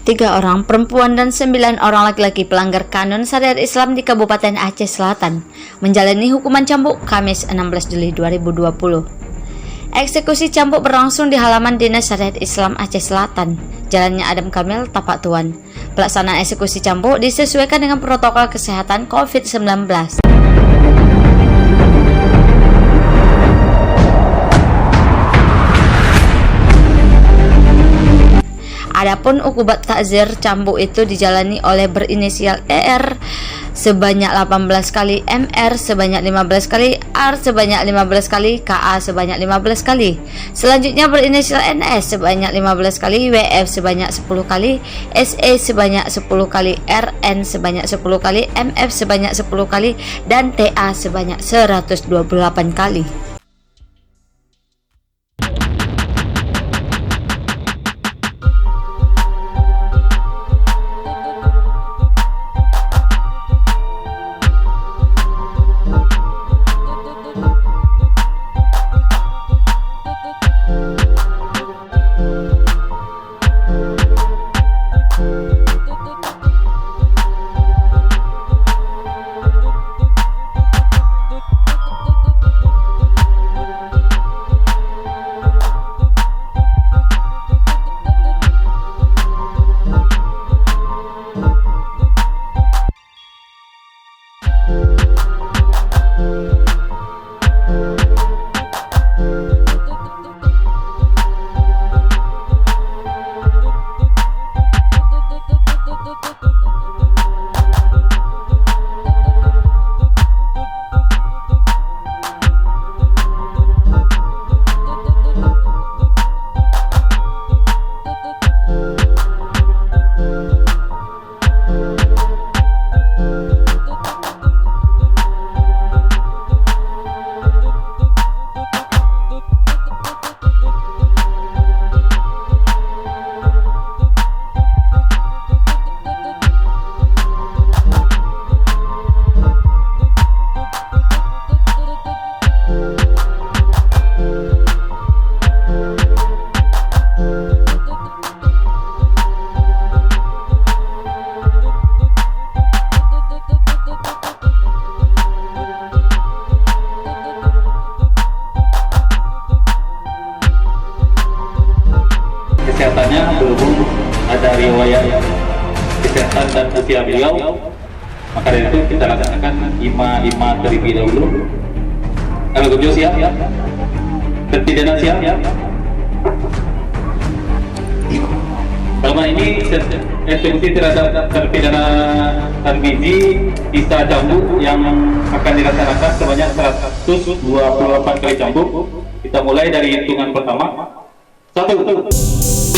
3 orang perempuan dan 9 orang laki-laki pelanggar kanun syariat Islam di Kabupaten Aceh Selatan menjalani hukuman cambuk Kamis 16 Juli 2020. Eksekusi cambuk berlangsung di halaman Dinas Syariat Islam Aceh Selatan, Jalannya Adam Kamil, Tapak Tuan. Pelaksanaan eksekusi cambuk disesuaikan dengan protokol kesehatan COVID-19. Adapun ukubat takzir cambuk itu dijalani oleh berinisial ER sebanyak 18 kali, MR sebanyak 15 kali, R sebanyak 15 kali, KA sebanyak 15 kali. Selanjutnya berinisial NS sebanyak 15 kali, WF sebanyak 10 kali, SE sebanyak 10 kali, RN sebanyak 10 kali, MF sebanyak 10 kali, dan TA sebanyak 128 kali. Kesehatannya berhubung ada riwayat kesehatan dan usia beliau, maka dari itu kita laksanakan ima terlebih dahulu. Kalau Gunjo siap, terpidana siap. Dalam ini eksekusi terhadap terpidana Tarmizi sisa cambuk yang akan dilaksanakan sebanyak 128 kali cambuk. Kita mulai dari hitungan pertama. 1